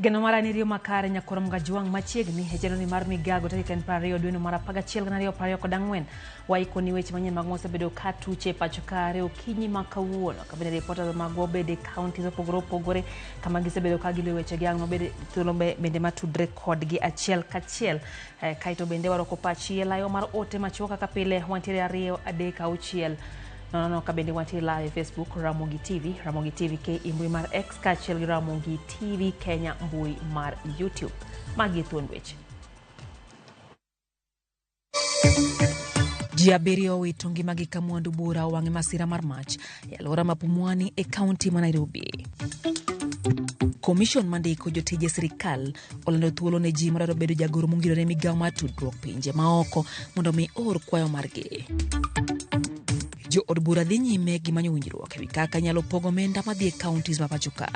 Geno mara ni rio makare nyakorom gajuang machiegni hejeno ni mar migago taken pario dweno mara paga chiel gana rio pario kodangwen waiko ni weche manyen mag mosebedo ka tuche pacho kare okinyi makawuono kabene reporters mag obede counties opogore kama gisebedo ka gilo weche gi ang'o bede thuolo bende matudre kodgi achiel kachiel kaito bende waroko pachi layo mar ote machuok kaka pile wantiere 2 3 6 No, kabende wantiere live Facebook Ramogi TV ke imbui mar X kachiel gi Ramogi TV Kenya mbui mar YouTube. Magi thuond weche. Ji abiriyo owito ngimagi ka mwandu bura owang'e masira mar mach e alwora ma Pumwani e kaunti ma Nairobi. Commission mandiko jotije sirikal olando thuolo ne ji madwaro bedo jagoro mongirore migawo mar tudruok pinje maoko mondo mi or kwayo margi. Jo od bura dhi nyime gi manyo winjruok ewi kaka nyalo pogo omenda madhi e counties ma pacho ka.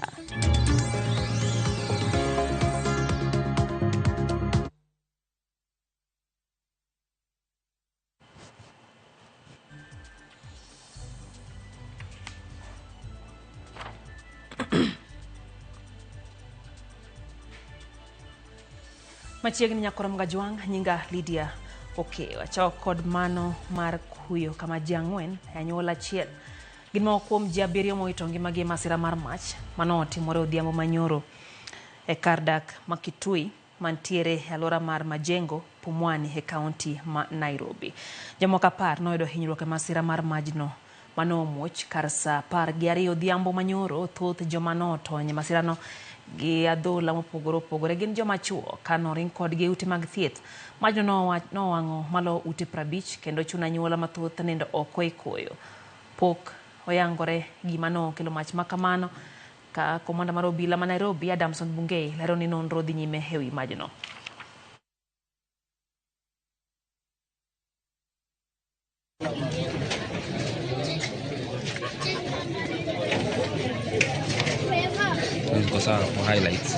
Machiegni nyakorom gajuang nyinga Lydia wachao kod mano mar kuyo kama ji ang'wen e anyuola achiel. Gin moko kuom ji abiriyo mowito ngimagi e masira mar mach mano otimore odhiambo manyoro e kar dak ma Kitui mantiere e alwora mar Majengo, Pumwani e kaunti ma Nairobi. Jomoko 10 noyudo hinyruok e masira mar majno mano omuoch kar saa 12 odhiambo manyoro. Thoth joma notony e masirano gi adhola mopogore gin joma chuo kano ring kodgi ute mag thieth. Majno nowang'o malo ute 50 kendo chuno anyuola mathoth nindo oko e koyo. Pok oyangore gima nokelo mach makamano ka komanda mar obila ma Nairobi Adamson Bungei lero ni nonro dhi nyime e wi majno. Cosa highlights.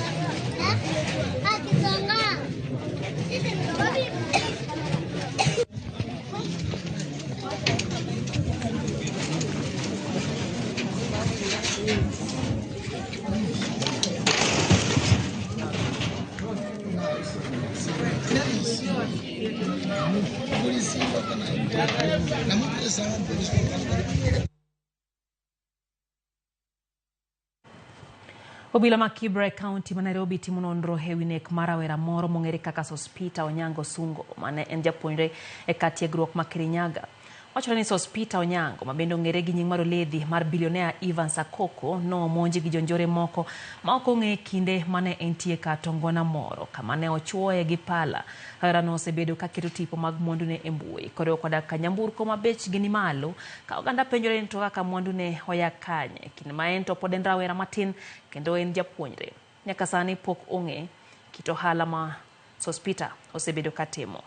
Obila ma Kibra County ma Nairobi timo nonro e wi nek mar rawera moro mong'ere kaka Sospita Onyango Sungo mane en japuonjre e kar tiegruok ma Kirinyaga. Wachore ni Sospita Onyango ma bende ong'ere gi nying mar oledhi mar bilionea Ivan Sakoko nomonji gi jonjore moko ma ok ong'e kinde mane entie ka tongona moro kama ne ochuoye gi pala. Rawerano osebedo ka keto tipo mag mwandune e mbui koriwo koda ka nyamburko ma bechgi ni malo ka oganda penjore ni to kaka mwandune oya kanye kinde ma en to pod en rawera matin kendo en japuonjre. Nyaka sani pok ong'e kit ohala ma Sospita osebedo ka timo.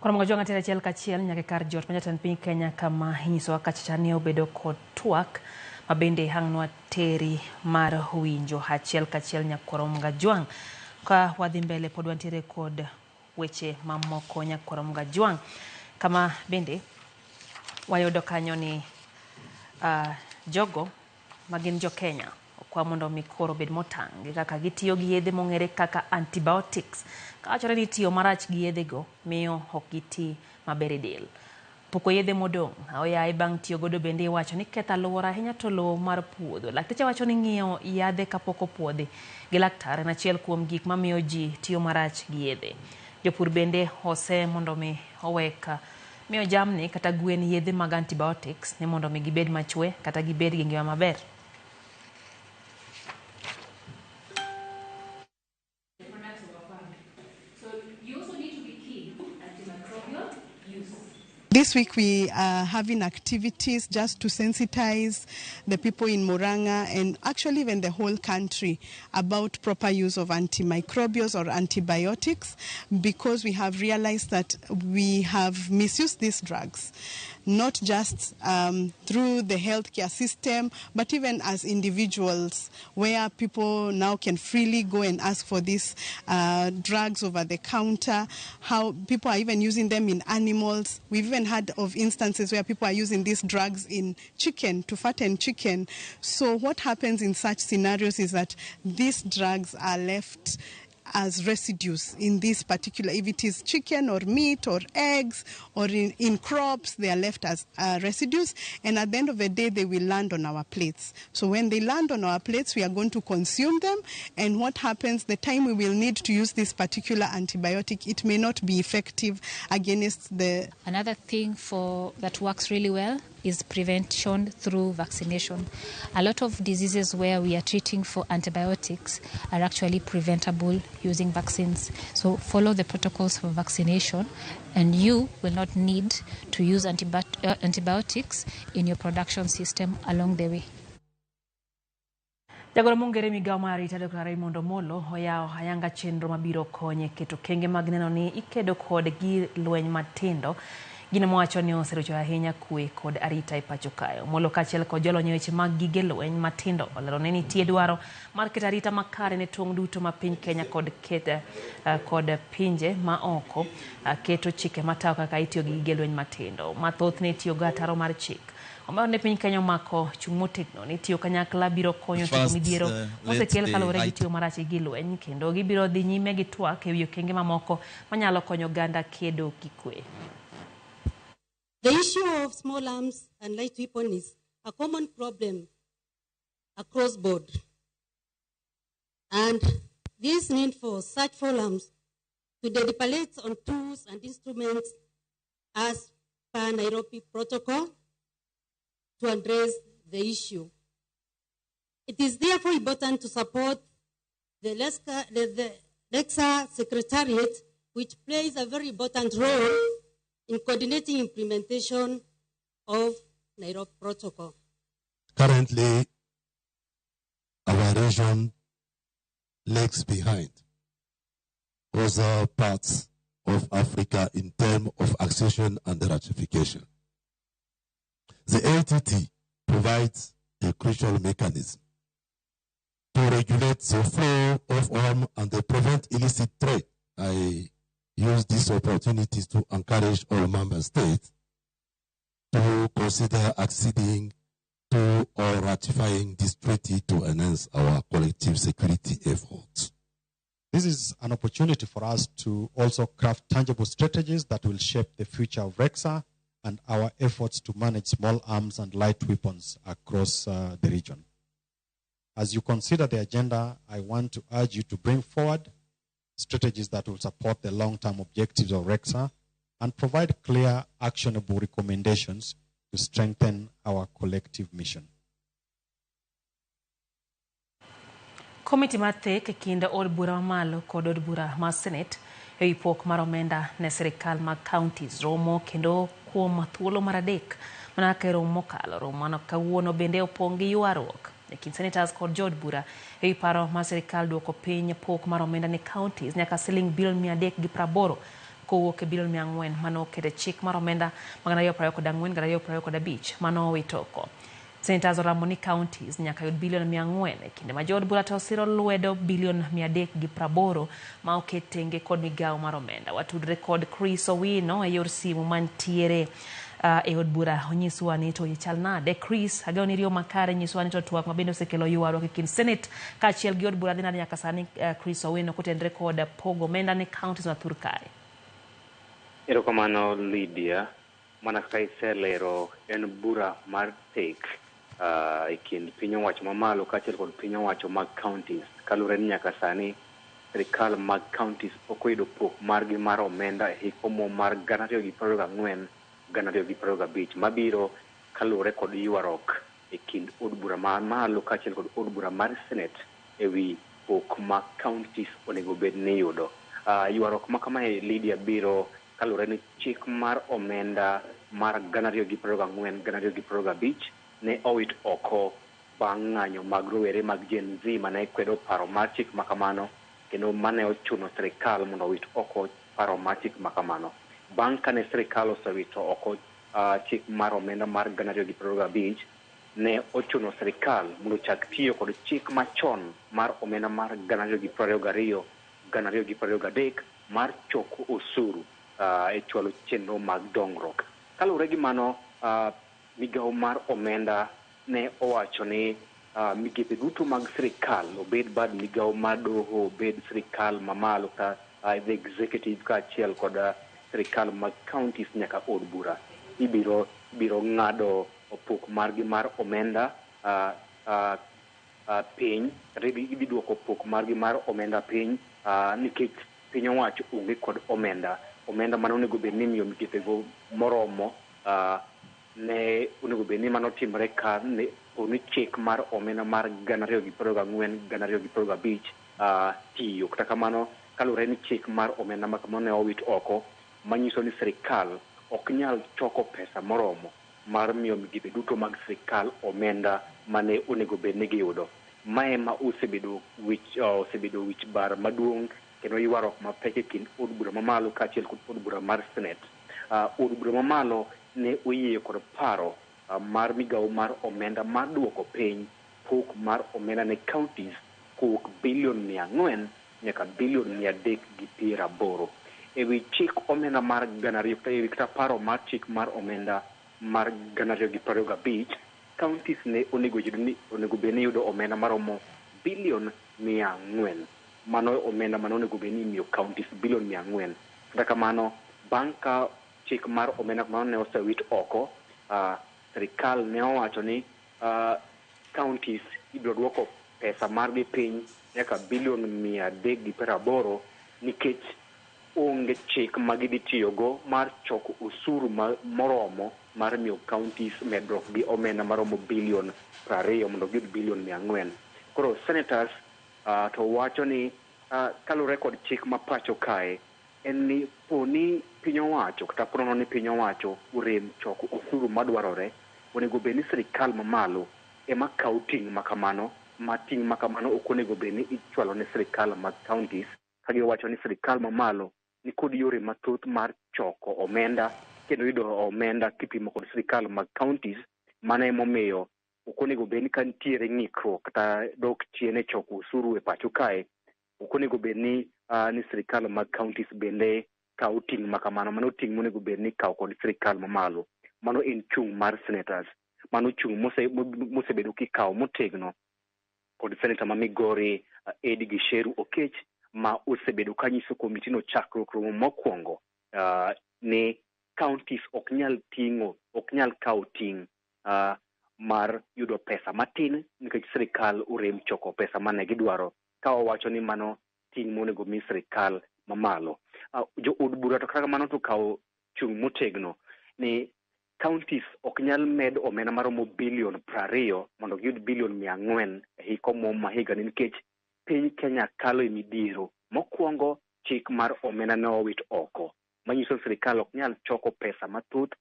Kwa mga juang atira chiel kachiel nyake kar jot manyatan piny Kenya kama hinyiso kachachani obedo kod tuak mabende hang'nwa teri mar winjo achiel kachiel nyakorom gajuang. Ka wadhi mbele pod wantiere kod weche mamoko nyakorom gajuang kama bende wayudo kanyo ni jogo magin jo Kenya kwa mondo mikoro bed motang kaka gitiyo gi yedhe mong'ere kaka antibiotics. Kawachore ni tiyo marach gi yedhe go miyo ok giti maber e del. poko yedhe modong' oyaye bang' tiyo godo bende wacho ni ketho alwora ahinya to lowo mar puodho. Lakteche wacho ni ng'iyo yadhe kapok opuodhi gi laktar en achiel kuom gik mamiyo ji tiyo marach gi yedhe. Jopur bende ose mondo mi owek miyo jamni kata gwen yedhe mag antibiotics ne mondo mi gibed machwe kata gibed gi ngima maber. This week we are having activities just to sensitize the people in Murang'a and actually even the whole country about proper use of antimicrobials or antibiotics, because we have realized that we have misused these drugs, not just through the healthcare system, but even as individuals, where people now can freely go and ask for these drugs over the counter, how people are even using them in animals. We've even heard of instances where people are using these drugs in chicken, to fatten chicken. So what happens in such scenarios is that these drugs are left as residues in this particular, if it is chicken or meat or eggs or in crops, they are left as residues, and at the end of the day they will land on our plates. So when they land on our plates, we are going to consume them, and what happens, the time we will need to use this particular antibiotic, it may not be effective against the... Another thing that works really well is prevention through vaccination. A lot of diseases where we are treating for antibiotics are actually preventable using vaccines. So follow the protocols for vaccination and you will not need to use antibiotics in your production system along the way. Jagoro mongere migao mar arita Dr. Raymond Omolo oyawo ayanga chenro mabiro konye keto kenge mag neno ni ikedo kod gi lweny matindo. Gino mowacho ni oserocho ahinya kwe kod arita e pacho kae. Omolo kaachiel kod jolony weche mag gige lweny matindo olero ni nitie dwaro mar keto arita makare ne tong' duto ma piny Kenya kod pinje ma oko keto chike matayo kaka itiyo gi gige lweny matindo. Mathoth ne tiyo ga ataro mar chik. Omaro ne piny Kenya mako chung' motegno ni tiyo kanyakla biro konyo tiyo midhiero mosekel kaluwore gi tiyo marach gi lweny, kendo gibiro dhi nyime gi twak e wi okenge mamoko manyalo konyo oganda kedo gi kwe. The issue of small arms and light weapons is a common problem across board. And this need for such forums to deliberate on tools and instruments as per Nairobi Protocol to address the issue. It is therefore important to support the LEXA Secretariat, which plays a very important role in coordinating implementation of Nairobi Protocol. Currently, our region lags behind other parts of Africa in terms of accession and ratification. The ATT provides a crucial mechanism to regulate the flow of arms and to prevent illicit trade. I use these opportunities to encourage all member states to consider acceding to or ratifying this treaty to enhance our collective security efforts. This is an opportunity for us to also craft tangible strategies that will shape the future of REXA and our efforts to manage small arms and light weapons across the region. As you consider the agenda, I want to urge you to bring forward strategies that will support the long-term objectives of REXA and provide clear, actionable recommendations to strengthen our collective mission. Komiti mathek e kind od bura mamalo kod od bura mar Senate e pok mar omenda ne sirikal mag counties romo kendo kuom thuolo mar adek mana ka romo mokalo romo mano kawuono bende opong' gi ywaruok e kind senators kod jod bura e paro mar sirikal duoko piny pok mar omenda ne counties nyaka siling bilion 380 kowuok e bilion 400 mano okete chik mar omenda mag 2024-2025 mano owito oko. Senators oramo ni counties nyaka yud bilion 400 e kinde ma jod bura to osiro lwedo bilion 380 ma oket tenge kod migao mar omenda. Watudre kod Chris Owino e yor simu mantiere e od bura onyiswa ni to chal nade. Chris, agao ni rio makare nyiswa ni to twak mabende osekelo ywaruok e kind Senate kaachiel gi od bura dhi nade nyaka sani. Chris Owino kotendre kod pogo omenda ne counties ma Thur kae. Erokamano Lydia. mana ka iselero en bura mar tek e kind piny owacho mamalo kaachiel kod piny owacho mag counties kalure ni nyaka sani sirikal mag counties ok oyudo pok margi mar omenda e hik omuom mar 2024 2025 mabiro kalure kod ywaruok e kind od bura mar malo kaachiel kod od bura mar senate ewi pok ma counties onego bed ni yudo. Ywaruok ma kamae Lydia biro kalure ni chik mar omenda mar 2024 2025 ne owit oko bang' ng'anyo mag rowere mag Gen Z mane kwedo paro mar chik makamano kendo mane ochuno sirikal mondo owit oko paro mar chik makamano. Bang' kane sirikal osewito oko chik mar omenda mar 2025 ne ochuno sirikal mondo chak tiyo kod chik machon mar omenda mar 2022 2023 mar choko osuru e chwalo chenro mag dongruok. Kalure gi mano, migawo mar omenda ne owacho ni migepe duto mag sirikal, obed bad migawo mar doho, obed sirikal mamalo ka the executive kaachiel kod sirikal mag counties nyaka od bura, ibiro ng'ado opuk margi mar omenda piny, ibiduoko opuk margi mar omenda piny nikech piny owacho onge kod omenda mano onego bed ni miyo migepego moromo ne onego bed ni mano timore ka ne oni chik mar omenda mar 2024 2025 tiyo. Kata kamano kalure ni chik mar omenda ma kamano ne owit oko, manyiso ni sirikal ok nyal choko pesa moromo mar miyo migepe duto mag sirikal omenda mane onego bed ni giyudo. Mae ma osebedo wich bar maduong' kendo ywaruok mapek e kind od bura mamalo kaachiel kod od bura mar senate. Od bura mamalo ne oyie kod paro mar migawo mar omenda mar duoko piny pok mar omenda ne counties kowuok $400 nyaka $380. Ewi chik omenda mar kata paro mar chik mar omenda mar 2025, counties ne onego bed ni yudo omenda maromo $400. Mano omenda mano onego bed ni imiyo counties $400. Kata kamano, bang' ka chik mar omenda mano ne osewit oko, sirikal ne owacho ni counties ibiro duoko pesa margi piny nyaka $380 nikech onge chik ma gidhi tiyogo mar choko osuru moromo mar miyo counties medruok gi omenda maromo $20 mondo giyud $400. Koro senators to wacho ni kalure kod chik ma pacho kae en ni poni piny owacho kata ponono ni piny owacho urem choko osuru madwarore, onego bed ni sirikal mamalo ema kawo ting' makamano, ma ting' makamano ok onego bed ni ichwalo ne sirikal mag counties, ka giwacho ni sirikal mamalo ni kod yore mathoth mar choko omenda kendo yudo omenda kipimo kod sirikal mag counties. Mano emomiyo ok onego bed ni ka nitiere ng'ikruok kata dok chien e choko osuru e pacho kae, ok onego bed ni sirikal mag counties bende kawo ting' makamano. Mano ting' monego bed ni kawo kod sirikal mamalo. Mano en chung' mar senators. Mano chung' mosebedo kikawo motegno kod senator ma Migori Eddie Gisheru Okech, ma osebedo kanyiso komiti no chakruok romo mokwongo ni counties ok nyal kawo ting' mar yudo pesa matin nikech sirikal urem choko pesa mane gidwaro, ka wawacho ni mano ting' monego mi sirikal mamalo. Jo od bura to kaka mano to kawo chung' motegno ni counties ok nyal med omenda maromo $20 mondo giyud $400 e hik omuom ma higani nikech piny Kenya kalo e midhiero. Mokwongo, chik mar omenda ne owit oko, manyiso sirikal ok nyal choko pesa mathoth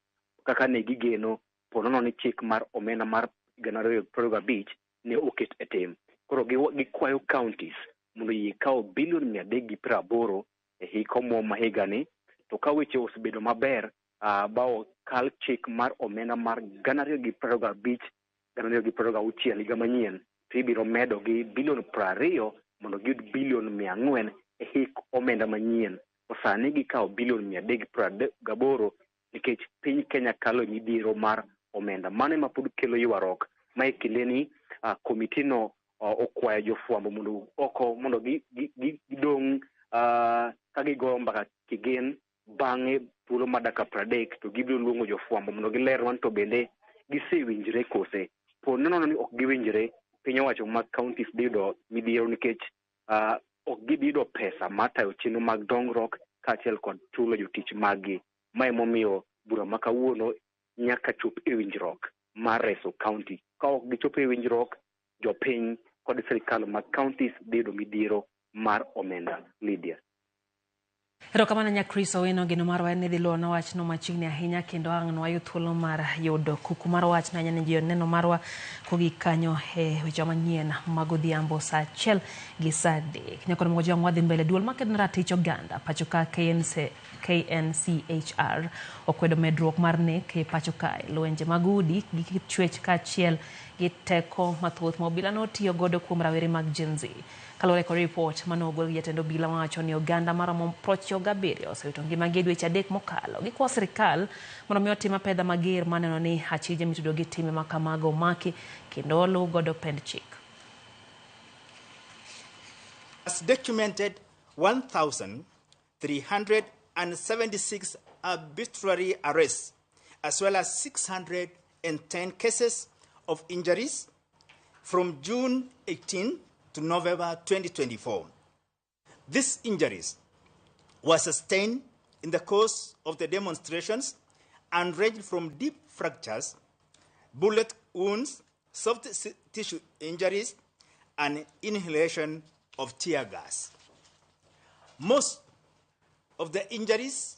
kaka ne gigeno ponono ni chik mar omenda mar 2025 ne oket e tim. Koro gikwayo counties mondo yie kawo $380 e hik omuom ma higani, to ka weche osebedo maber bawo kal chik mar omenda mar 2025 2026 higa manyien, to ibiro medo gi $20 mondo giyud $400 e hik omenda manyien. Sani gikawo $380 nikech piny Kenya kalo e midhiero mar omenda. Mano ema pod kelo ywaruok ma e kinde ni komiti no okwayo jofwambo mondo gidong' ka gigo mbaka kigen bang'e thuolo madaka 30 to gibiro luongo jofwambo mondo gilerwan to bende gisewinjre kose. Po nono ni ok giwinjre, piny owacho mag counties biyudo midhiero nikech ok gibiyudo pesa mar tayo chenro mag dongruok kaachiel kod chulo jotich maggi. Ma emomiyo bura ma kawuono nyaka chop e winjruok mar reso county. Ka ok gichopo e winjruok, jopiny kod sirikal mag counties biyudo midhiero mar omenda. Lydia. Erokamano Nyakris Owino, geno marwa en ni dhi luwo wachno machiegni ahinya kendo ang' nwayo thuolo mar yudo kuku mar wachno ahinya ne ji neno marwa kogik kanyo e weche manyien mag odhiambo sa 1 gi sa 3. Nyakon mogo jong wadhi mbele duol makedo na ratich oganda pacho ka KNCHR okwedo medruok mar nek e pacho ka lwenje mag udi gi chwech kaachiel gi teko mathoth ma obila notiyo godo kuom rawere mag Gen Z. Kalore kod report manogol gi jatend obila wacho ni oganda maromo 77 osewito ngimagi dweche 3 mokalo. Gikwayo sirikal mondo mi otim apedha mager maneno ni achije mitudo gi time makamago omaki kendo oluw godo pend chik. Has documented 1,376 arbitrary arrests, as well as 610 cases of injuries from June 18 to November 2024. These injuries were sustained in the course of the demonstrations and ranged from deep fractures, bullet wounds, soft tissue injuries, and inhalation of tear gas. Most of the injuries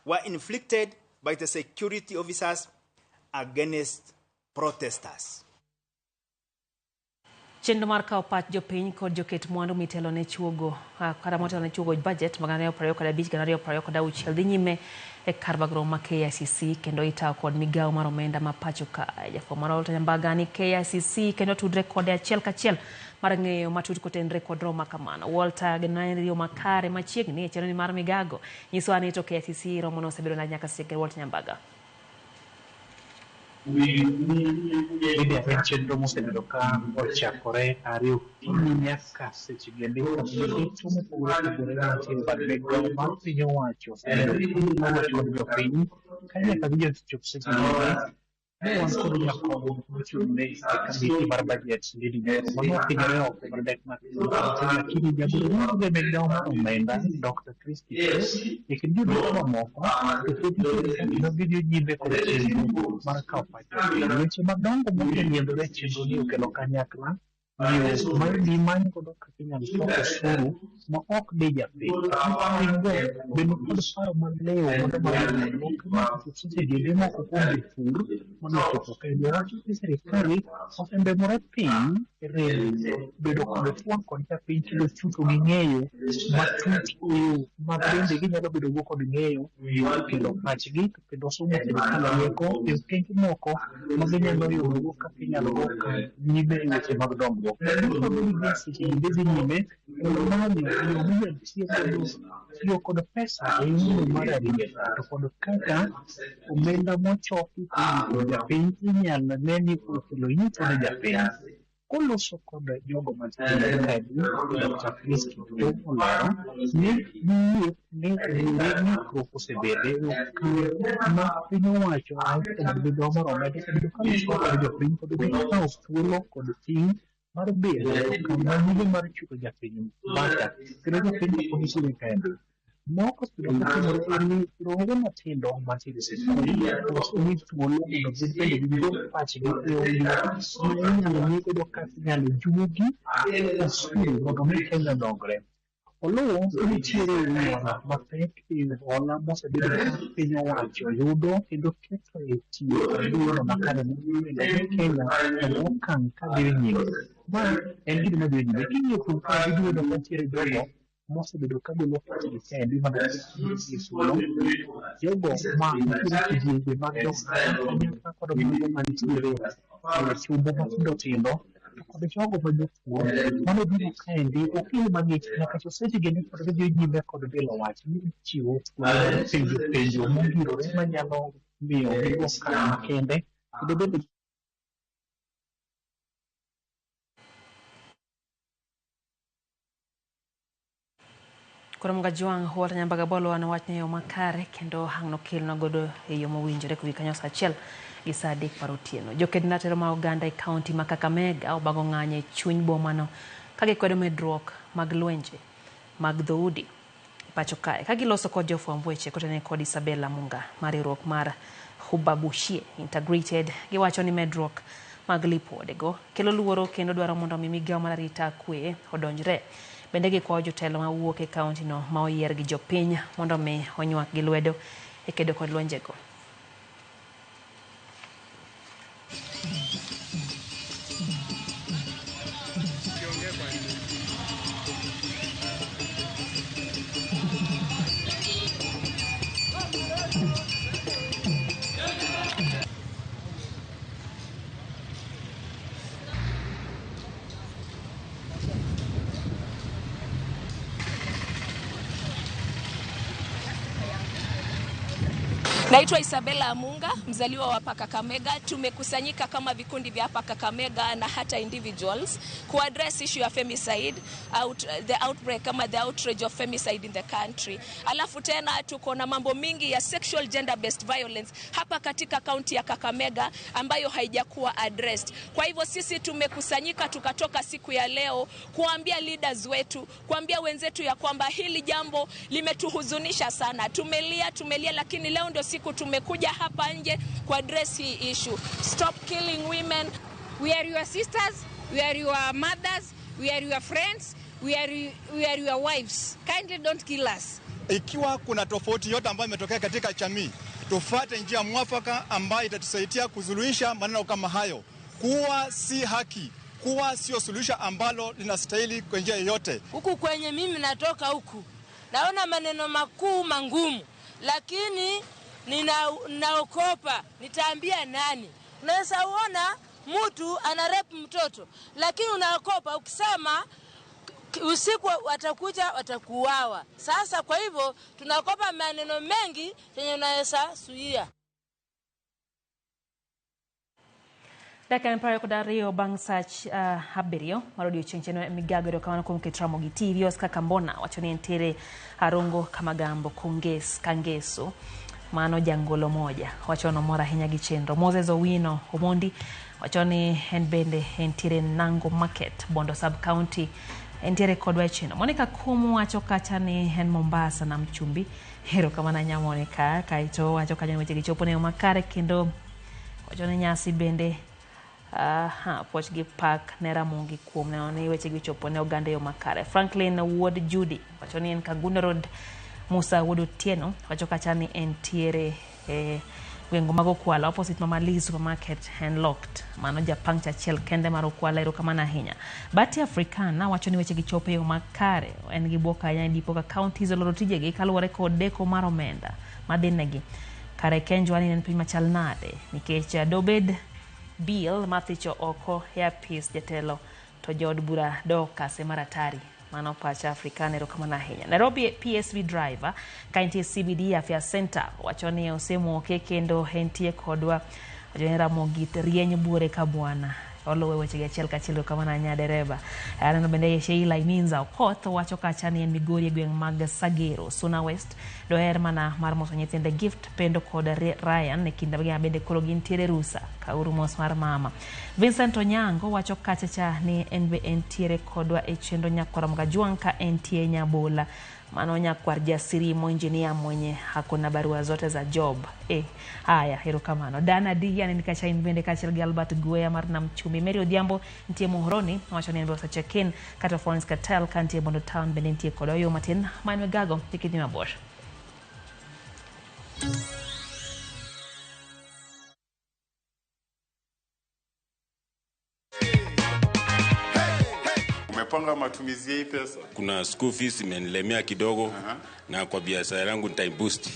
were inflicted by the security officers against protesters. Chenro mar kawo pach jopiny kod joket mwandu mitelo ne chuogo kata motelo ne chuogo budget mag 2025-2026 dhi nyime e kar bagruok ma KICC kendo itawo kod migawo mar omenda ma pacho ka. Jafwambo mar Walter Nyambaga ni KICC kendo tudre kode achiel kachiel mar ng'eyo matut kotenre kod romo kamano. Walter genariyo makare machiegni e chenro mar migago nyiso ani to KICC romo no osebedo na nyaka seche. Walter Nyambaga. Lydia, en chenro mosebedo ka ochakore ariyo nyaka seche gende duto mopogore opogore mantie bad migawo mar piny owacho osebedo kod jopiny ka nyaka gichop seche gende ne wan kod jakom mochung'ne kamiti mar budget Ndindi Nyoro mano otimore oko mar dek mar lakini jagoro mar migawo mar omenda Dr. Christy e kind joduto mamoko kendo gidhi nyime kod chenro mar kawo pach jopiny. Weche madongo moseyiedhore e chenro ni okelo kanyakla yo ma manyo godo kaka inyalo chok osuru ma ok di japiny. Pinygo bende kod paro malewo mondo mar seche gende moko kuom jopur mondo ochopo kendo wacho ni sirikal osembemore piny bedo kod twak kod japiny kendo chuto gi ng'eyo matut e yo ma bende ginyalo bedo go kod ng'eyo kendo pachgi kendo somo sirikal rieko e okenge moko ma ginyalo yudogo kaka inyalo go nyime e weche mag dongruok. Seche ginde dhi nyime kendo manyo yo minyalo tiyo kod pesa e yo mar arita to kod kaka omenda mochoki kod japiny inyalo ne ni okelo yuto ne japiny. Koloso kod jogo mantiere kadi Dr. Christy to olero ni ng'ikruok osebede ma piny owacho kod migawo mar omenda osebedo ka loso kod jopiny kod kawo thuolo kod ting' mar bedo kama nyime mar chulo japiny bata kendo jopiny ok gisire kende. Moko osebedo katimore en ni rowere matindo mantiere e sikul osemi thuolo mondo gin bende gigol pachgi e ong'we ma inyalo mi godo kaka inyalo juogi osuru mondo mi Kenya dongre. Oluwo nitiere wuoro mapek e hola mosebedo ka piny owacho yudo kendo keto e tiyo kod yudo makare mondo Kenya e okang' ka dhi nyime. Ma en gima dhi nyime. King'iyo kuom ka gidwuodo ka nitiere jogo mosebedo ka golo pachgi kendi mondo gisulo jogo ma nitiere kidienje mag jogo kod mago mantiere e chumbe matindo tindo to kod jogo ma jopur mano biro kaendi okil mang'ich nyaka chop seche gende kod gidhi nyime kod bilo wach ni ichiwo penjo mongirore manyalo miyo gigo okang' makende kendo bende Nyakorom Gajuang huwata nyambaga bolo anawachne yo makare kendo hangno kelno godo e yo mowinjore kuwi kanyo sa achiel gi saa 3 par otieno. Joked natero ma Oganda e kaunti ma Kakamega obago ng'anye chuny bomano ka gikwedo medruok mag lwenje mag dhoudi pacho kae ka giloso kod jofwamb weche kotene kod Isabella Munga mar riwruok mar Hubabushie Integrated giwacho ni medruok mag lipodego kelo luoro kendo dwaro mondo migawo mar arita kwe odonjre. Bende gikwayo jotelo ma wuok e kaunti no ma oyier gi jopiny mondo mi onywak gi lwedo e kedo kod lwenjego. Naitwa Isabella Munga, mzaliwa wa hapa Kakamega. Tumekusanyika kama vikundi vya hapa Kakamega na hata individuals ku address issue ya femicide, the outbreak kama the outrage of femicide in the country. Alafu tena tuko na mambo mingi ya sexual gender based violence hapa katika kaunti ya Kakamega ambayo haijakuwa addressed. Kwa hivyo sisi tumekusanyika tukatoka siku ya leo kuambia leaders wetu, kuambia wenzetu ya kwamba hili jambo limetuhuzunisha sana. Tumelia lakini leo ndio siku tumekuja hapa nje ku address hii issue. Stop killing women. We are your sisters, we are your mothers, we are your friends, we are your wives. Kindly don't kill us. Ikiwa kuna tofauti yote ambayo imetokea katika jamii, tufuate njia mwafaka ambayo itatusaidia kuzuluhisha maneno kama hayo. Kuwa si haki, kuwa sio suluhisho ambalo linastahili kwa njia yoyote. Huku kwenye mimi natoka huku, naona maneno makuu mangumu, lakini ninaokopa, nitaambia nani? Unaweza uona mtu anarape mtoto, lakini unaokopa ukisema usiku watakuja watakuuawa. Sasa kwa hivyo tunakopa maneno mengi yenye unaweza suia. Dakika mpare ko dario bang sach haberio marodio chencheno migagero kamana kum ketramo gi TV Oscar Kambona wachoni entere Arongo Kamagambo Kangeso mano jangolo moja wachono mora hinya gi chenro Moses Owino Omondi wachoni bende entere Nango Market Bondo sub county entere kodwa cheno Monica Kumu wacho kacha ni Mombasa na Mchumbi hero kamana nya Monica kaito wacho kaja weche gichopo ne makare kendo wachoni nyasi bende poch gi park nera mungi kuom ne oni weche gichopo ne Oganda yo makare. Franklin Ward Judy wachoni en Kaguna Road. Musa Wodo Tieno wacho kacha ni entiere wengo mago kwala opposite Mama Lee supermarket and locked mano japang cha chiel kende maro kwala ero kama na hinya. Bati Africana wacho ni weche gichopo yo makare en giboka ya dipo ka counties oloro tije gi kaluwore kod deko mar omenda madinegi kare kenjwani en piny machal nade nikech Dobed Bill mathicho oko ya peace jatelo to jod bura Dorcas Maratari mano pacha Africana ero kama na hinya. Nairobi PSV driver kainti CBD Afya Center wachoni osemo kendo hentie kodwa wajonera mogit rieny bure kabwana olowe weche gachiel kachiel kama na nya dereba ano bende Sheila Iminza Okoth wacho kacha ni en Migori gweng mag Sagero Suna West do hermana mar moso nyithinde Gift Pendo kod Ryan ne kinda bende kolo gintiere rusa kauru mos mar mama. Vincent Onyango wacho kacha cha ni entiere kodwa e chendo Nyakorom Gajuang ka entie Nyabola mano nyakwar jasiri engineer mwenye hakuna barua zote za job. Haya hero kamano Dana D yani nikacha bende kachiel gi Albert Guea mar na Mchumbi. Mary Odhiambo ntie Muhoroni wacho ni bosa check-in kata Florence Cartel kantie Bondo Town bende ntie kodwa yo matin manwe gago tikiti mabor. Umepanga matumizi ya hii pesa? Kuna school fees imenilemea kidogo na kwa biashara yangu nitai boost.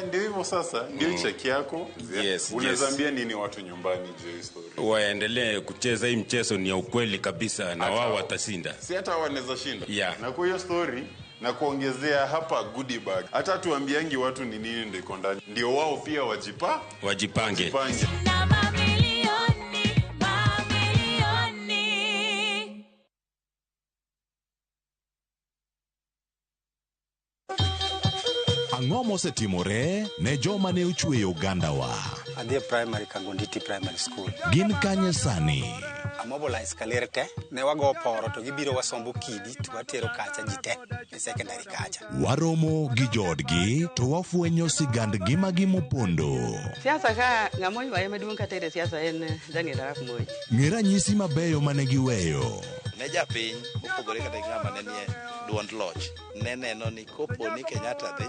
Ndio hivyo sasa, ndio cheki yako. Yes. Unazambia nini watu nyumbani je hii story? Waendelee kucheza hii mchezo ni ya ukweli kabisa na wao watashinda. Si hata wanaweza shinda. Yeah. Na kwa hiyo story na kuongezea hapa goodie bag. Hata tuambiangi watu ni nini ndio iko ndani. Ndio wao pia wajipange. Ang'o mosetimore ne joma ne ochweyo Ugandawa? Adhi primary Kagonditi Primary School. Gin kanye sani? Amobilize kalerte ne wago poro to gibiro wasombo kidi to watero kacha jite e secondary kacha. Waromo gi jodgi to wafwenyo sigand ngimagi mopondo. Siasa ka ng'amo ywaye maduong' katere siasa en Daniel Arap Moi. Ng'e ranyisi mabeyo mane giweyo. Ne japiny opogore kata ng'ama ne nie duond loch ne neno ni kopo ni Kenyatta dhi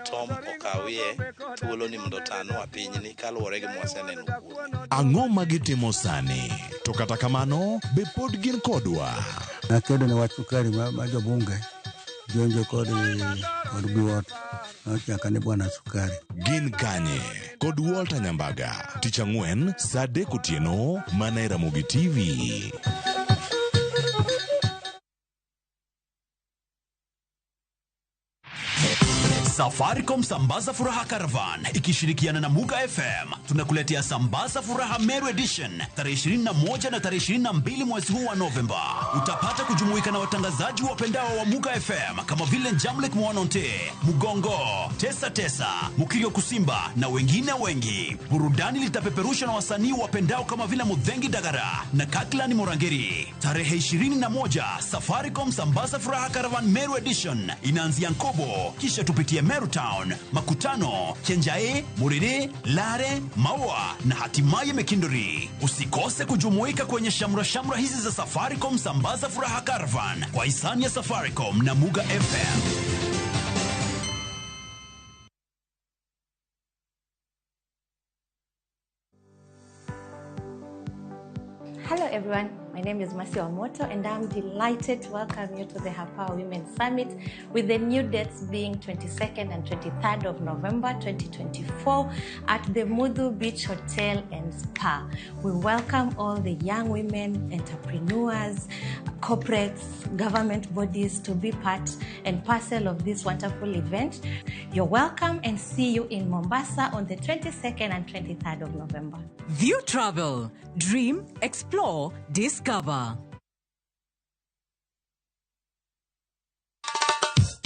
Tom okawie thuolo ni mondo tanwa pinyni kaluwore gi mwaseneno kuome. Ang'o magitimo sani? To kata kamano be pod gin kodwa. Nakedo ne wach sukari ma jobunge jonjo kod biwot nochaka ne bwana sukari. Gin kanye kod Walter Nyambaga tich ang'wen saa 3 otieno mana e Ramogi TV. Safaricom Sambaza Furaha Caravan ikishirikiana na Muga FM tunakuletea Sambaza Furaha Meru Edition tarehe 21 na tarehe 22 mwezi huu wa Novemba. Utapata kujumuika na watangazaji wapendao wa Muga FM kama vile Jamlek Mwanonte, Mugongo, Tesa, Mukirio Kusimba na wengine wengi. Burudani litapeperusha na wasanii wapendao kama vile Mudhengi Dagara na Katlani Morangeri. Tarehe 21 Safaricom Sambaza Furaha Caravan Meru Edition inaanzia Nkobo kisha tupitie Meru Town, Makutano, Kenjae, Murire, Lare, Maua na hatimaye Mekindori. Usikose kujumuika kwenye shamra hizi za Safaricom Sambaza Furaha Caravan kwa hisani ya Safaricom na Muga FM. Hello everyone, my name is Mercy Wamoto and I'm delighted to welcome you to the Hapa Women Summit with the new dates being 22nd and 23rd of November 2024 at the Mudu Beach Hotel and Spa. We welcome all the young women, entrepreneurs, corporates, government bodies to be part and parcel of this wonderful event. You're welcome and see you in Mombasa on the 22nd and 23rd of November. View Travel. Dream, explore, discover.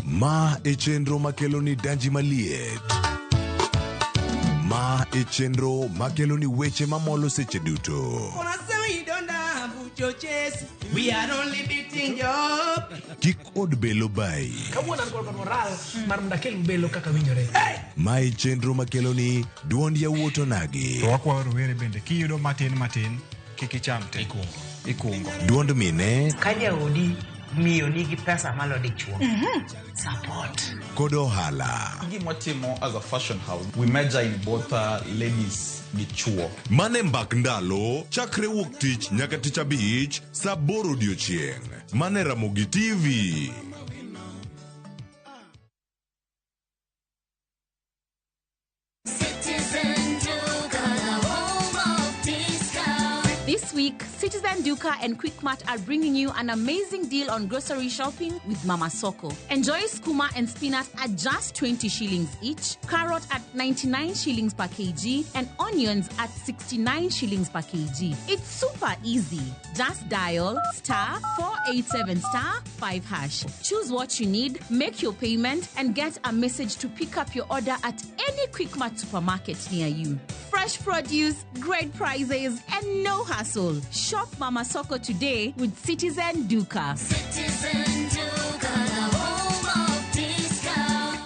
Ma e chenro makeloni danji maliet. Ma e chenro makeloni weche mamolo seche duto. We are only beating job. Kik od belo bai. Kawuono ankol kod moral mar mdakel belo kaka winjore. Ma e chenro makeloni duond yawuoto nagi. To wakwayo rowere bende kiyudo matin kik icham te. Ikungo. Duond mine. Kaja odi miyo nigi pesa malo dichuo. Support. Kod ohala. Gimotimo as a fashion house, we measure in both ladies gi chuo. Mane mbak ndalo chakre wuok tich nyaka tich abich saa 8 odiochieng'. Mane Ramogi TV. This week, Citizen Duka and Quickmart are bringing you an amazing deal on grocery shopping with Mama Soko. Enjoy skuma and spinach at just 20 shillings each, carrot at 99 shillings per kg, and onions at 69 shillings per kg. It's super easy. Just dial *487*5#. Choose what you need, make your payment, and get a message to pick up your order at any Quickmart supermarket near you. Fresh produce, great prices, and no hassle. Shop Mama Soko today with Citizen Duka. Citizen Duka, the home of discount.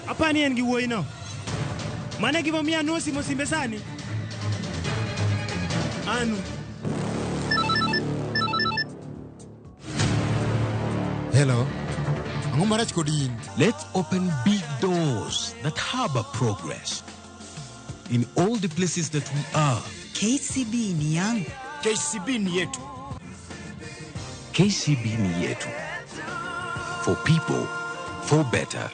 Apani en giwuoyi no. Mane gimomiyo nosi mosimbe sani. Anu. Hello. Let's open big doors that harbor progress. In all the places that we are. KCB ni yangu. KCB ni yetu. KCB ni yetu. For people, for better.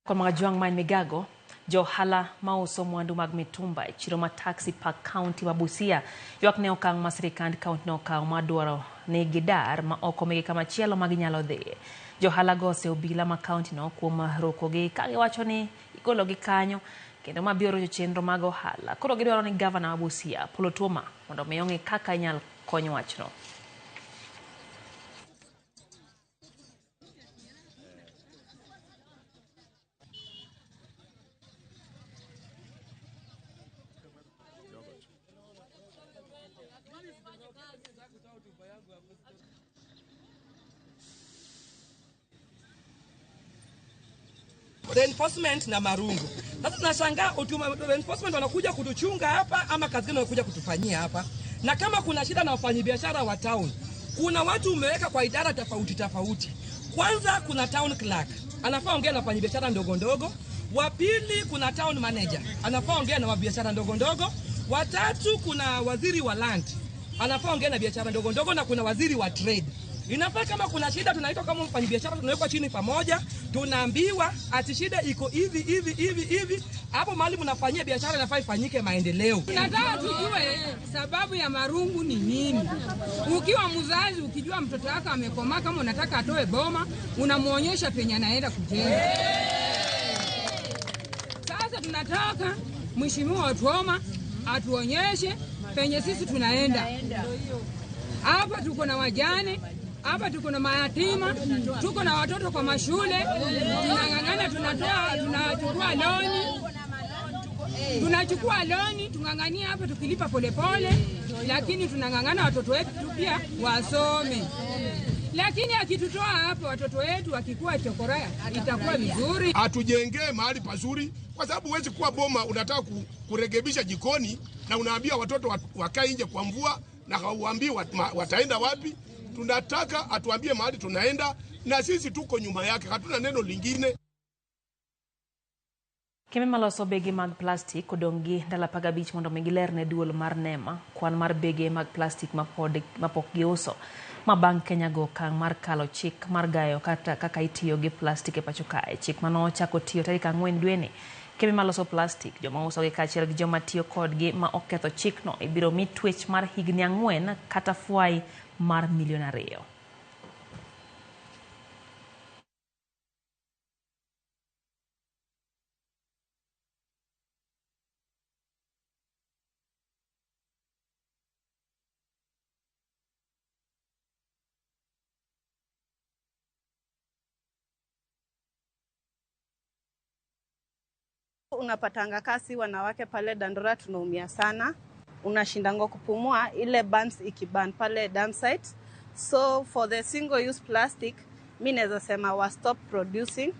Kwa mga juang man migago, Johala mauso mwandu mag mitumba chiro ma taxi park county wa Busia ywak ne okang' ma sirikand county no okang' madwaro ne gidar ma oko megi kama chielo mag nyalo dhi. Johala go ose obila ma county no kuom rokogi ka giwacho ni igologi kanyo kendo mabiro chenro mag ohala. Koro gidwaro ni governor wa Busia Paul Otuoma mondo mi ong'e kaka inyal konyo wachno. The enforcement na marungu. Sasa tunashangaa enforcement wanakuja kutuchunga hapa ama kazi gani wanakuja kutufanyia hapa. Na kama kuna shida na wafanyabiashara wa town, kuna watu umeweka kwa idara tofauti. Kwanza kuna town clerk, anafaa ongea na wafanyabiashara ndogo ndogo. Wa pili kuna town manager, anafaa ongea na wabiashara ndogo ndogo. Wa tatu kuna waziri wa land, anafaa ongea na biashara ndogo ndogo, na kuna waziri wa trade. Inafaa kama kuna shida tunaitwa kama mfanyabiashara, tunawekwa chini pamoja, tunaambiwa ati shida iko hivi. Hapo mahali mnafanyia biashara inafaa ifanyike maendeleo. Nataka tujue sababu ya marungu ni nini. Ukiwa mzazi ukijua mtoto wako amekomaa, kama unataka atoe boma, unamuonyesha penye anaenda kujenga. Sasa tunataka Mheshimiwa Otuoma atuonyeshe penye sisi tunaenda. Hapa tuko na wajane, hapa tuko na mayatima, tuko na watoto kwa mashule, tunang'ang'ana tunachukua loni, tung'ang'ania hapa tukilipa polepole, lakini tunang'ang'ana watoto wetu pia wasome. Lakini akitutoa hapa watoto wetu wakikuwa chokoraya itakuwa vizuri. Atujengee mahali pazuri, kwa sababu huwezi kuwa boma unataka kurekebisha jikoni na unaambia watoto wakae nje kwa mvua na hauambii wataenda wapi. Tunataka atuambie mahali tunaenda na sisi tuko nyuma yake, hatuna neno lingine. Kemi maloso bege mag plastic odongi ndala pagabich mondo migiler ne duol mar NEMA kwan mar bege mag plastic mapok giuso ma bang' Kenya go kang' mar kalo chik mar gayo kata kaka itiyo gi plastic e pacho kae. Chik mano chako tiyo tarik 4 dweni. Kemi maloso plastic joma uso gi kachiel gi joma tiyo kodgi ma oketho chik no ibiro mi twech mar higni 4 kata fuai mar $2 million. Unapatanga kasi wanawake pale Dandora tunaumia sana. Unashindango kupumua ile burns ikiban pale dam site. So for the single use plastic, mimi naweza sema wa stop producing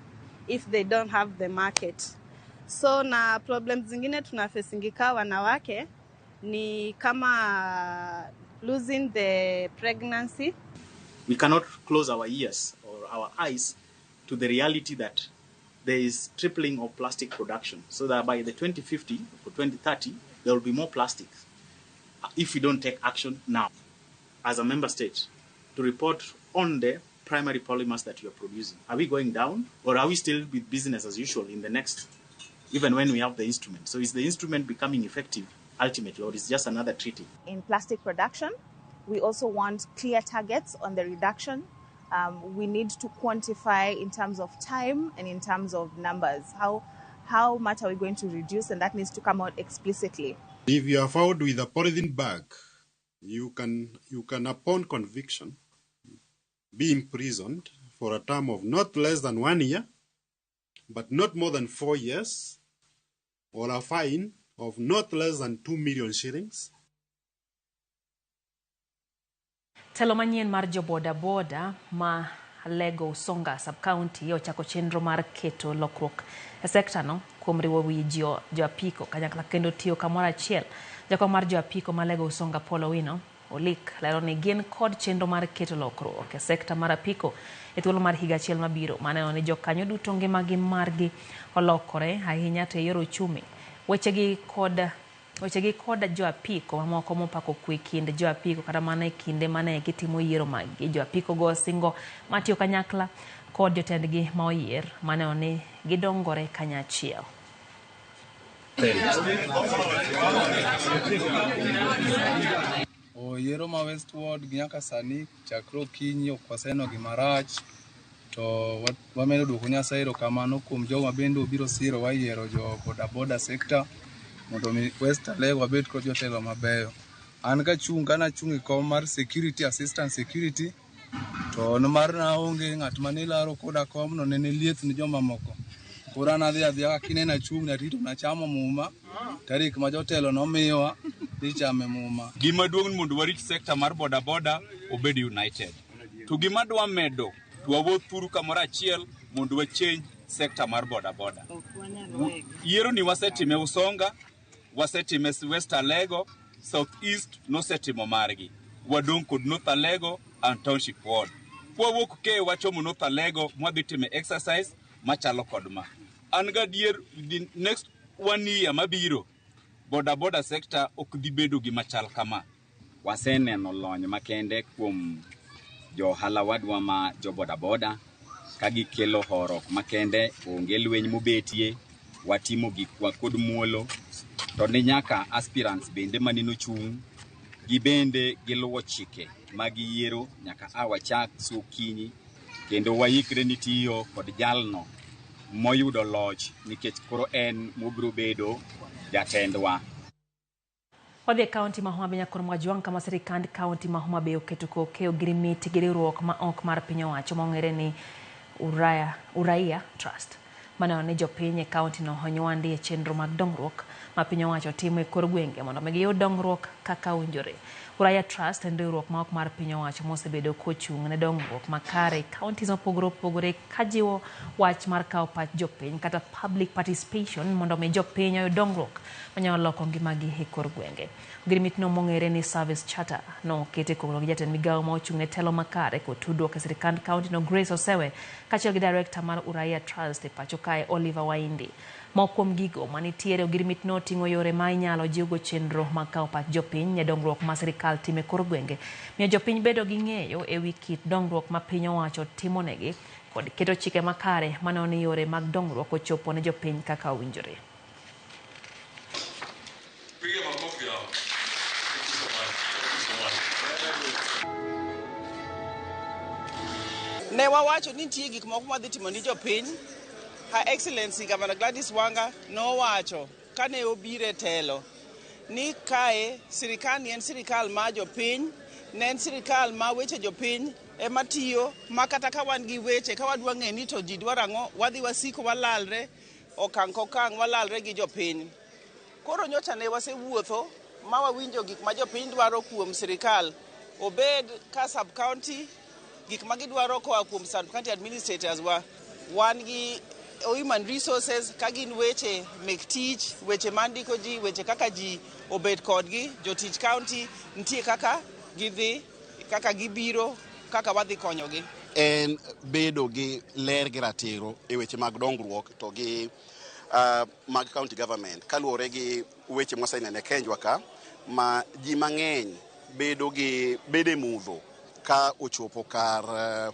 if they don't have the market. So na problems zingine tunafacingika wanawake ni kama losing the pregnancy. We cannot close our ears or our eyes to the reality that there is tripling of plastic production, so that by the 2050 or 2030, there will be more plastics if we don't take action now as a member state to report on the primary polymers that you are producing. Are we going down, or are we still with business as usual in the next, even when we have the instrument? So is the instrument becoming effective ultimately, or is just another treaty? In plastic production, we also want clear targets on the reduction. We need to quantify in terms of time and in terms of numbers. How much are we going to reduce, and that needs to come out explicitly. If you are found with a polythene bag, you can upon conviction be imprisoned for a term of not less than 1 year, but not more than 4 years, or a fine of not less than 2 million shillings. Telo manyien mar jo boda ma Lego Usonga sub-county ochako chenro mar keto lokruok e sekta no kuom riwo wi jo apiko kanyakla kendo tiyo kamoro achiel. Jakom mar jo apiko ma Lego Usonga Paul Owino Olik lero ni gin kod chenro mar keto lokruok e sekta mar apiko e thuolo mar higa achiel mabiro. Maneno ni jokanyo duto ngimagi margi olokore ahinya to e yor uchumi. Wechegi kod jo apiko mamoko mopako kwe kinde jo apiko kata mana e kinde mane gitimo yiero maggi. Jo apiko go singo matiyo kanyakla kod jotendgi ma oyier maneno ni gidongore kanyachiel. Yiero ma Westward nyaka sani chakro kinyi ok waseno gima rach, to wamedo duoko Nyasaye erokamano kuom jogo mabende obiro siro wayiero jo boda sector mondo mi West Alego wabed kod jotelo mabeyo. An kana achung' e kom mar security, assistant security, to mar naonge ng'at mane laro koda komno nene lieth ni joma moko. Koro an adhiya kinena achung' narito nachamo muma tarik ma jotelo nomiyowa dhi chame muma. Gima duong' mondo warit sekta mar boda obed united. To gima dwa medo wawuoth thuru kamoro achiel mondo wachange sekta mar boda. Yiero ni wasetime Usonga, wasetime West Alego, South East nosetimo margi. Wadong' kod North Alego and Township Ward. Wawuok ke wachomo North Alego mwadhi time exercise machalo kod ma. An gadier the next 1 year mabiro boda sector ok dhi bedo gima chal kama. Waseneno lony makende kuom jo halawadwa ma jo boda ka gikelo horok makende, onge lweny mobetie, watimo gikwa kod muolo, to ni nyaka aspirants bende manino chung' gibende giluwo chike mag yiero nyaka awachak sokinyi, kendo wayikre ni tiyo kod jalno moyudo loch nikech koro en mobiro bedo jatendwa. Wadhi e kaunti ma Homa Bay nyakoro Mwajwang kama sirikand kaunti ma Homa Bay oketo kokeo girimiti gi riwruok ma ok mar piny owacho mong'ere ni Uraia Trust. Mano ni jopiny e kaunti no onywandi e chenro mag dongruok ma piny owacho timo e kor gwenge mondo giyud dongruok kaka owinjore. Uraia Trust en riwruok ma ok mar piny owacho mosebedo kochung' ne dongruok makare kauntis mopogore opogore kajiwo wach mar kawo pach jopiny kata public participation mondo mi jopiny oyud dongruok manyalo loko ngimagi e kor gwenge. Girimit no mong'ere ni Service Charter no kete kogno gi jatend migawo ma ochung' ne telo makare kod tudruok e sirikand kaunti no Grace Osewe kaachiel gi director mar Uraia Trust e pacho kae Oliver Waindi. Mokuom gigo manitiere ogirimit no ting'o yore ma inyalo jiwgo chenro mag kawo pach jopiny ne dongruok ma sirikal timo e kor gwenge, miyo jopiny bedo gi ng'eyo e wi kit dongruok ma piny owacho timonegi kod keto chike makare mano ni yore mag dongruok ochopo ne jopiny kaka owinjore. Ne wawacho ni nitie gik moko madhi timo ni jopiny. Her Excellency Governor Gladys Wanga nowacho kane obire telo ni kae sirikal ni en sirikal ma jopiny, ne en sirikal ma weche jopiny ema tiyo, ma kata ka wan gi weche ka wadwa ng'e ni to ji dwaro ang'o, wadhi wasiko walalre okang' kokang' walalre gi jopiny. Koro nyocha ne wasewuotho ma wawinjo gik ma jopiny dwaro kuom sirikal, obed ka sub county, gik ma gidwaro koa kuom sub county administrators wan gi human resources ka gin weche mek tich, weche mandiko ji, weche kaka ji obed kodgi, jotich county nitie kaka gidhi, kaka gibiro, kaka wadhi konyogi. En bedo gi ler gi ratiro e weche mag dongruok to gi mag county government kaluwore gi weche mosenene Kenjwa ka ma ji mang'eny bede mudho ka ochopo kar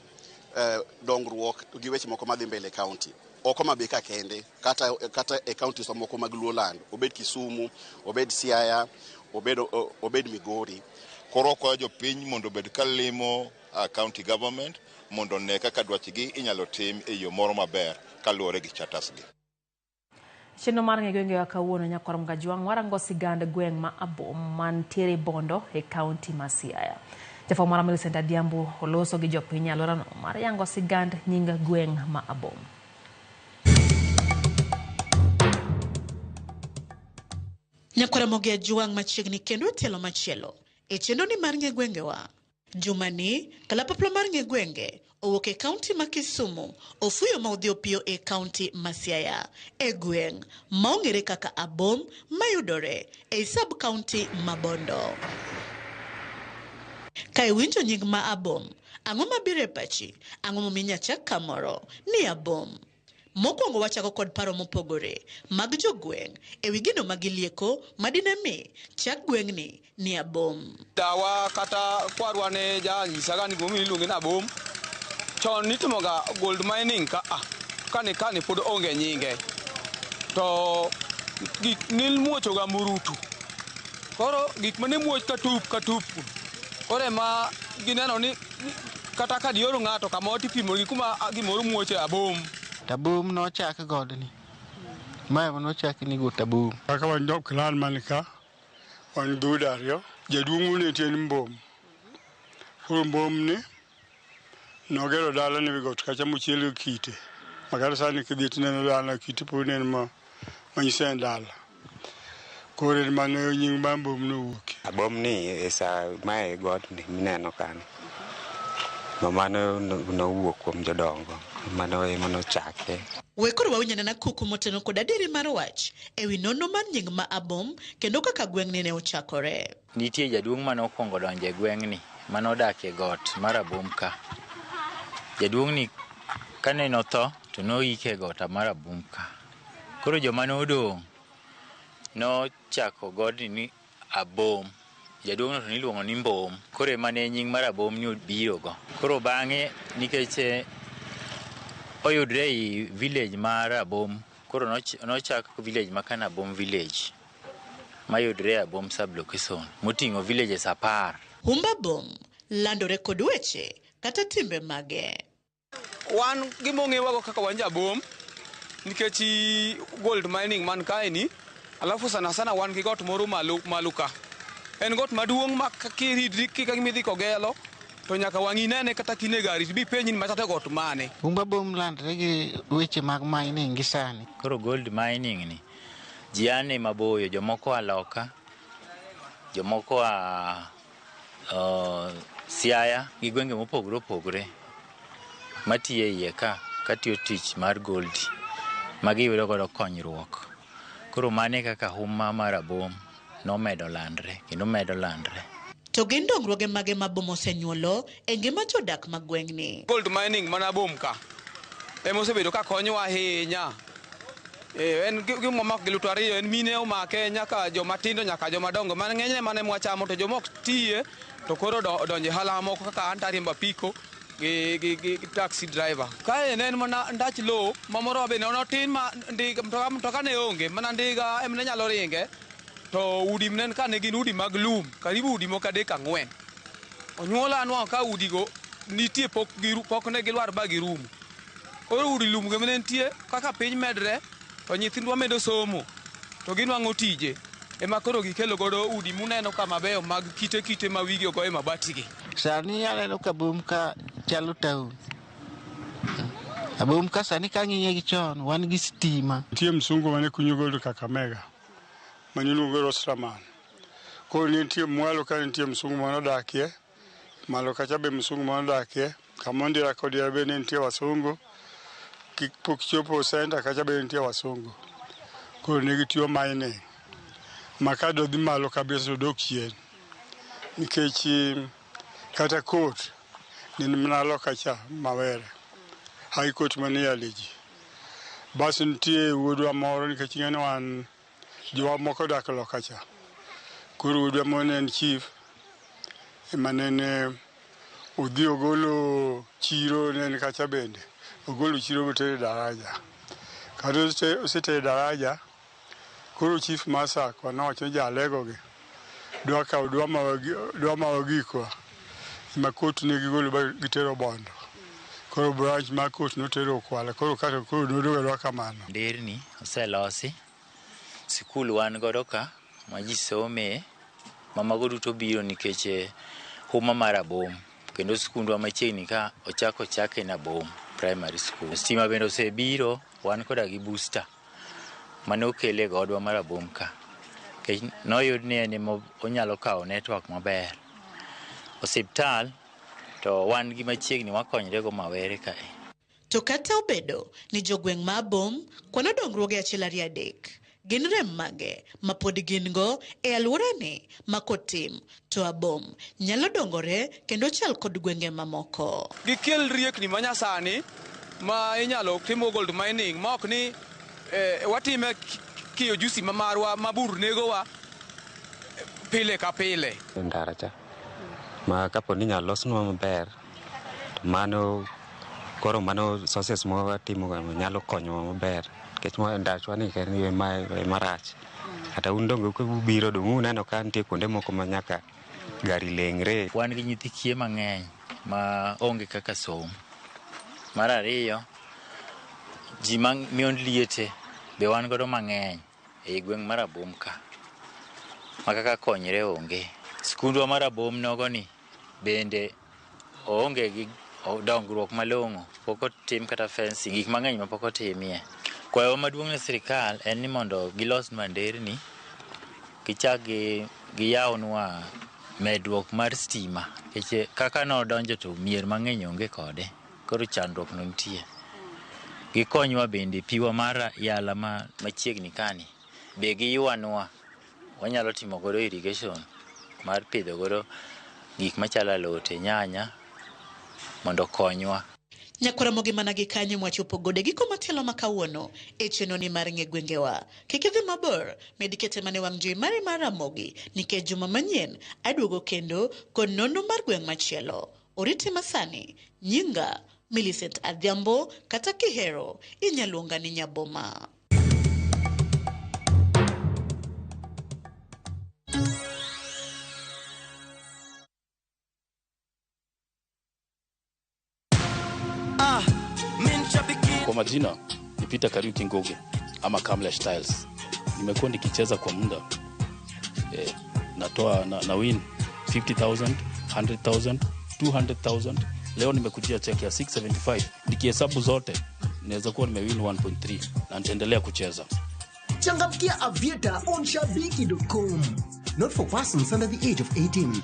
dongruok gi weche moko madhi mbele county. Oko Homa Bay ka kende kata e counties moko mag Luoland, obed Kisumu, obed Siaya, obed Migori. Koro kwa jopiny mondo obed ka limo county government mondo ne kaka dwachgi inyalo tim e yo moro maber kaluwore gi charters gi. Chenro mar ng'e gwenge wa kawuono nyakoro Mwajwang warango sigand gweng' ma Abom mantiere Bondo e kaunti ma Siaya. Jafwambo mara Millicent Adiambu oloso gi jopiny alworano mar yango sigand nying gweng' ma Abom. Nyakwara Mogia Juang machiegni kendo telo machielo e chenro ni mar ng'e gwenge wa. Jumani kalapapla mar ng'e gwenge owuok e kaunti ma Kisumu ofuyo ma odhi opiyo e kaunti ma Siaya e gweng' ma ong'ere kaka Abom mayudore e sub kaunti ma Bondo. Ka iwinjo nying ma Abom, ang'o mabiro e pachi? Ang'o mominya chak kamoro ni Abom? Mokwongo wachako kod paro mopogore mag jogweng' e wi gino magilieko madinami chak gweng'ni ni Abom. Dawa kata kwarwa ne janyisaga ni gomi iluonge na Abom. Chon nitimoga gold mining kane pod onge nyinge. To gik nil muocho ga murutu. Koro gik mane muoch katup. Koro ma gineno ni kata ka dioro ng'ato kama otipimo gi kuma gimoro muoche abom. Tabum no chak godni. Mae no chak ni go tabum. Kaka wan jok klan manika wan dudario. Jaduong' ne tien mbom. Koro mbom ni nogero dala ni got kacha mochiel kite. Magara sani kidhi tineno dala kite po nen ma manyisen dala. Kore mane nying mbom no wuok. Abom ni esa mae got ni mineno kan. Mano no wuok kuom jodongo. Mano ema chake. Wekuru wawinjana na kuku moteno kod adieri mar wach ewi nono mar nying ma abom kendo kaka gweng'ni ne ochakore. Nitie jaduong' mane okwongo donjo e gweng'ni mane odak e got mar abom ka. Jaduong' ni kane notho to noike e got mar abom ka. Koro joma ne odong' nochako godni ni abom. Jaduong' no to niluongo ni mbom. Koro ema ne nying mar abom ni obiro go. Koro bang'e nikech oyudre i village mar abom, koro nochak village makana abom village mayudre abom sub-location moting'o villages 10. Humba bom landore kod weche kata timbe mage. Wan gimong'ewago kaka wan jabom nikech gold mining man kaeni, alafu sana wan gi got moro maluka. En got maduong' ma kiridri kika gimidhi kogelo to nyaka wang'inene kata kine gari bi penji ni machate got mane. Humba bom landre gi weche mag mining gi sani. Koro gold mining ni ji ane maboyo, jomoko aloka, jomoko Siaya gi gwenge mopogore matiye iye ka tiyo tich mar gold magiyudo godo konyruok. Koro mane kaka huma mar abom nomedo landre kendo medo landre. To gin dongruoge mage ma bom osenyuolo e ngima jodak mag gweng'ni. Gold mining mana bom ka ema osebedo ka konyowa ahinya. En gima mak giluto ariyo, en mine omake nyaka joma tindo nyaka joma dongo. Man ng'enyne mane mwachamo to jomok tiye to koro donje hala moko kaka an tariembo apiko gi taxi driver. Kae en mana ndach lo mamoro bende notin ma mtoka ne onge mana ndiga emne nyalo ringe. To udi mnen ka ne gin udi mag lum, karibu udi moko 3-4. Onyuola anwa ka udi go nitie pok ne gilwar ba girum. Koro udi lum go mnen tie kaka piny medre to nyithindwa medo somo to ginwang'o tije. Ema koro gikelo godo udi muneno ka mabeyo mag kite ma wigi ogoye mabati gi. Sani aneno ka abom ka chalo town. Abom ka sani ka ng'iye gi chon wan gi stima. Tie msungu mane kunyo gold Kakamega. Manyuluongo Rostraman. Koro nitie mwalo ka nitie msungu manodakie. Malo kacha be msungu manodakie. Kamondira kodira be nitie wasungu. Pok chopo center kacha be nitie wasungu. Koro negitiyo mining. Makado dhi malo kabisa dok chien. Nikech kata court ni mnalo kacha mawere. High court mani aliji. Basi nitie wuodwa moro nikech ng'ene wan jwa moko dak lokacha. Koro wuodwa moro en chief. Emanene udhi ogolo chiro nen kacha bende. Ogolo chiro gotere daraja. Kado osete daraja. Koro chief masak wanawacho jalego gi. Dwa mawa gikwa. Ma court ne gigolo ba gitero bondo. Koro branch ma court notero kwala. Koro kata koro nodoga kamano. Nderni oselosi. Sikul wan godo ka ma ji some mamago duto biro nikech huma mar abom. Kendo skundwa machiegni ka ochake na bom primary school. Stima bende osebiro, wan koda gi booster mane okele godwa mar abom ka. Noyud ni en onyalo kawo network maber. Osiptal to wan gi machiegni wakonyre go mawere kae. To kata obedo ni jogweng' ma abom kwano dongruoge achiel ariyo adek. Gin rem mage ma pod gin go e alworani ma kotim to abom nyalo dongore kendo chal kod gwenge mamoko. Gikel riekni manyasani ma inyalo timo gold mining ma ok ni watime kiyo jusi mamarwa mabur negowa pile ka pile. Ndaracha ma kapo ni nyalo losnwa maber mano koro mano sources mo watimo nyalo konyowa maber kech mo ndachwa ni ken ye marach kata undongo ko biro dungu neno kan tie kuonde moko manyaka gari lengre. Wan gi nyithi kiye mang'eny ma onge kaka somo. Mar ariyo, ji miond liete be wan godo mang'eny e gweng' mar Abom ka ma kaka konyre onge. Skundwa mar Abom nogo ni bende onge gi dongruok malong'o, pok otim kata fencing, gik mang'eny ma pok otimie. Kwayo maduong' ne sirikal en ni mondo gilos nderni, gichak giyawnwa medruok mar stima, kaka nodonjo to mier mang'eny onge kode, koro chandruok no nitie. Gikonywa bende piwa mar yala machiegni kani, be giywanwa, wanyalo timo godo irrigation mar pidho godo gik machalo alote, nyanya, mondo konywa. Nyakwaramo mana gi kanyo mwachopo gode giko matelo makawuono e chenoni mar ng'e gwengewa. Kik idhi mabor, medikete mane wang' jowi mari mar Ramogi nikech juma manyien aduogo kendo kod nonro mar gweng' machielo. Oriti masani, nyinga Millicent Adhiambo kata kihero inyaluonga ni Nyaboma. Kwa majina ni Peter Kariuki Ngoge ama Kamlesh Styles. Nimekuwa nikicheza kwa muda. Natoa na win 50,000, 100,000, 200,000. Leo nimekujia check ya 675. Nikihesabu zote naweza kuwa nimewin 1.3 na nitaendelea kucheza. Changamkia Aviator on shabiki.com. Not for persons under the age of 18.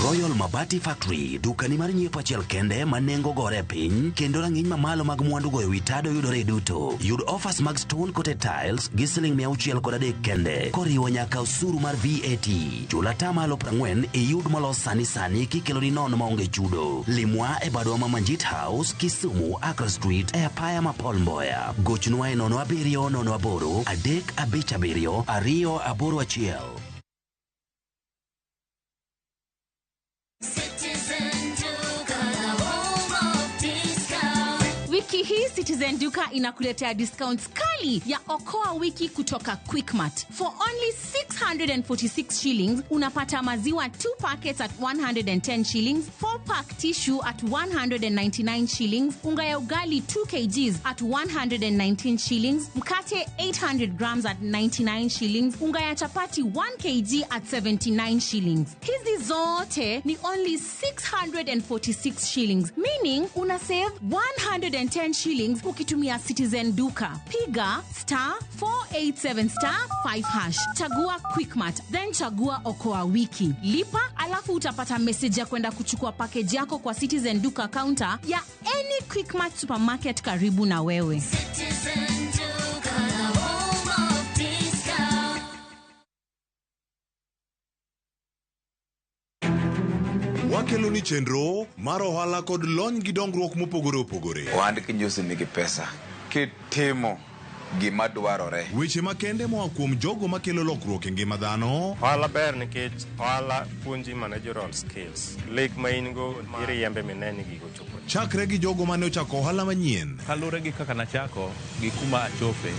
Royal Mabati Factory, dukani mar nyiepo achiel kende manengo gore piny, kendo rang'iny mamalo mag mwandu go ewi tado yudore duto. Yud offers mag stone coated tiles gi siling 603 kende, koriwo nyaka osuru mar VAT. Chula tamalo 40 yud molos sani kikelo ni nono maonge chudo. Limwa e badwa ma Manjit House, Kisumu, Akra Street, e apaya ma Paul Mboya. Gochnwa e 070 357 281. Wiki hii Citizen Duka inakuletea discounts kali ya Okoa wiki kutoka Quickmart. For only 646 shillings, unapata maziwa 2 packets at 110 shillings, 4 pack tissue at 199 shillings, unga ya ugali 2 kgs at 119 shillings, mkate 800 grams at 99 shillings, unga ya chapati 1 kg at 79 shillings. Hizi zote ni only 646 shillings, meaning una save 110 shillings ukitumia Citizen Duka. Piga *487*5#. Chagua Quickmart, then chagua Okoa wiki. Lipa, alafu utapata message ya kwenda kuchukua package yako kwa Citizen Duka counter ya any Quickmart supermarket karibu na wewe. Citizen Duka, home of discount. Wakelo ni chenro mar ohala kod lony gi dongruok mopogore opogore. Ohand kinyosi nigi pesa kitimo gima dwarore. Weche makende moa kuom jogo makelo lokruok e ngima dhano. Ohala ber nikech ohala puonji managerial skills. Lek ma in go iriembe mineni gigo chopo. Chakre gi jogo mane ochako ohala manyien. Kalure gi kaka nachako gi kuma achope.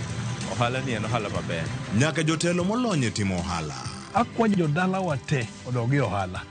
Ohala ni en ohala maber. Nyaka jotelo molony e timo ohala. Akwayo jodala wate odogi ohala.